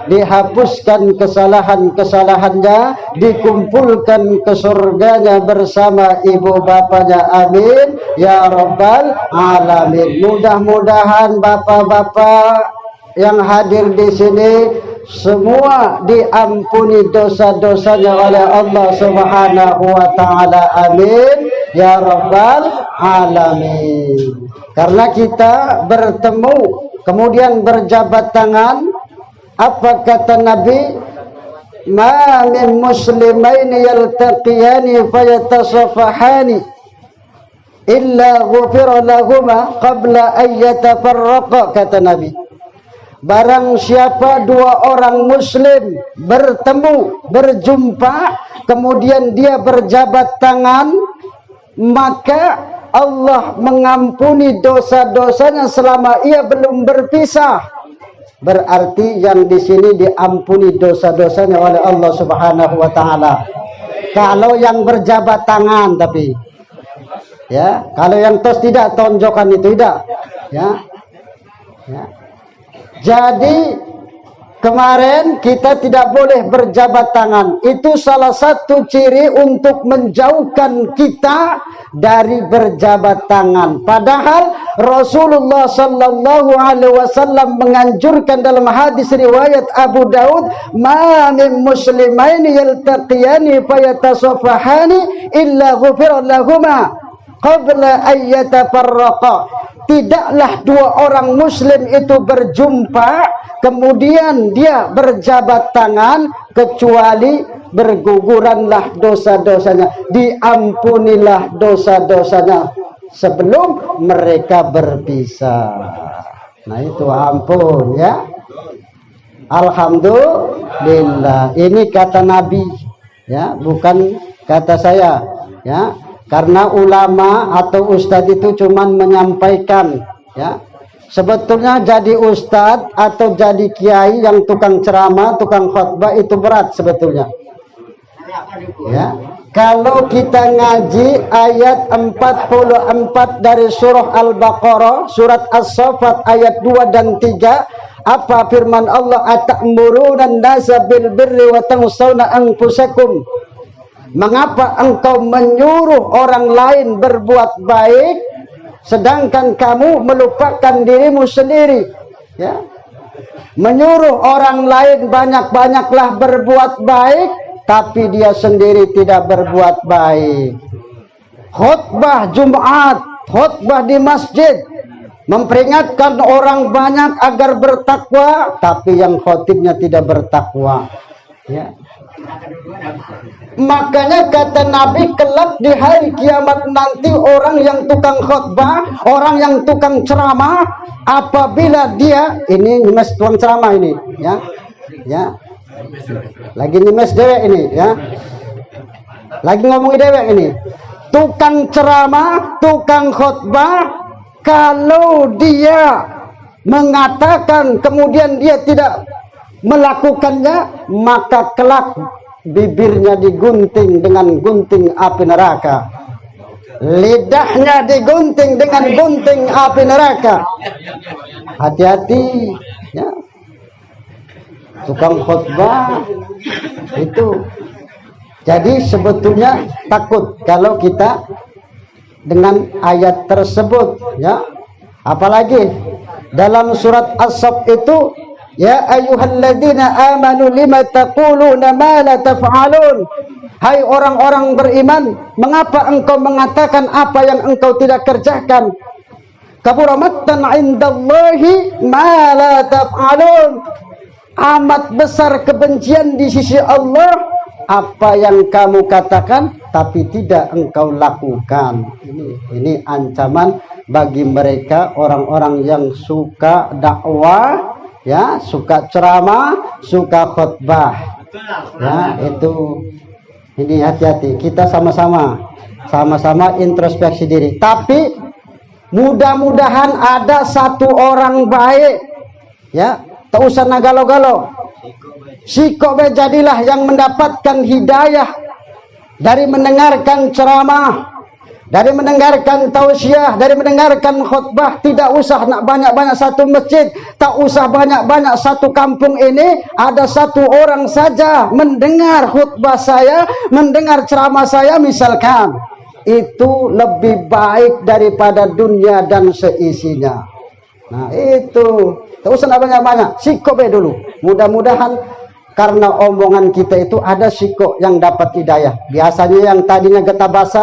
dihapuskan kesalahan-kesalahannya, dikumpulkan ke surganya bersama ibu bapanya. Amin ya rabbal alamin. Mudah-mudahan bapak-bapak yang hadir di sini semua diampuni dosa-dosanya oleh Allah Subhanahu wa taala. Amin ya rabbal alamin. Karena kita bertemu kemudian berjabat tangan, apa kata Nabi? Ma min muslimaini yaltaqiyani fayatasafahani illa ghufira lahuma qabla an yatafarraqa, kata Nabi. Barang siapa dua orang muslim bertemu, berjumpa, kemudian dia berjabat tangan, maka Allah mengampuni dosa-dosanya selama ia belum berpisah. Berarti yang di sini diampuni dosa-dosanya oleh Allah Subhanahu wa taala. Kalau yang berjabat tangan, tapi ya, kalau yang tos tidak, tonjokan itu tidak, ya. Ya. Jadi kemarin kita tidak boleh berjabat tangan. Itu salah satu ciri untuk menjauhkan kita dari berjabat tangan. Padahal Rasulullah sallallahu alaihi wasallam menganjurkan dalam hadis riwayat Abu Daud, "Ma min muslimaini yaltaqiyani fayatasafahani illa ghufira lahuma qabla an yatafarraqa." Tidaklah dua orang muslim itu berjumpa kemudian dia berjabat tangan kecuali berguguranlah dosa-dosanya, diampunilah dosa-dosanya sebelum mereka berpisah. Nah itu ampun ya. Alhamdulillah. Ini kata Nabi ya, bukan kata saya ya. Karena ulama atau ustadz itu cuman menyampaikan ya. Sebetulnya jadi ustadz atau jadi kiai yang tukang ceramah, tukang khutbah itu berat sebetulnya. Ya. Kalau kita ngaji ayat 44 dari surah Al-Baqarah, surat As-Saffat ayat 2 dan 3, apa firman Allah? Atamuruna an-nasa bil birri wa tansawna anfusakum. Mengapa engkau menyuruh orang lain berbuat baik sedangkan kamu melupakan dirimu sendiri? Ya. Menyuruh orang lain banyak-banyaklah berbuat baik, tapi dia sendiri tidak berbuat baik. Khutbah Jumat, khutbah di masjid, memperingatkan orang banyak agar bertakwa, tapi yang khotibnya tidak bertakwa. Ya. Makanya kata Nabi, kelak di hari kiamat nanti orang yang tukang khutbah, orang yang tukang ceramah, apabila dia ini nyemes tukang ceramah ini, ya, ya, lagi nyemes dewek ini, ya, lagi ngomongin dewek ini, tukang ceramah, tukang khutbah, kalau dia mengatakan kemudian dia tidak melakukannya, maka kelak bibirnya digunting dengan gunting api neraka, lidahnya digunting dengan gunting api neraka. Hati-hati ya, tukang khutbah itu. Jadi sebetulnya takut kalau kita dengan ayat tersebut ya. Apalagi dalam surat As-Saff itu, ya ayyuhalladzina amanu lima taquluna ma la taf'alun. Hai orang-orang beriman, mengapa engkau mengatakan apa yang engkau tidak kerjakan? Kabura maqtan 'indallahi ma la taf'alun. Amat besar kebencian di sisi Allah apa yang kamu katakan tapi tidak engkau lakukan. Ini ancaman bagi mereka orang-orang yang suka dakwah, ya, suka ceramah, suka khutbah. Ya, itu ini hati-hati. Kita sama-sama introspeksi diri. Tapi mudah-mudahan ada satu orang baik, ya, tak usah nagalo-galo. Sikobe jadilah yang mendapatkan hidayah dari mendengarkan ceramah, dari mendengarkan tausiah, dari mendengarkan khutbah, tidak usah nak banyak-banyak satu masjid, tak usah banyak-banyak satu kampung ini, ada satu orang saja mendengar khutbah saya, mendengar ceramah saya misalkan, itu lebih baik daripada dunia dan seisinya. Nah itu, tak usah nak banyak-banyak, sikop dulu. Mudah-mudahan karena omongan kita itu ada sikop yang dapat hidayah. Biasanya yang tadinya getah basa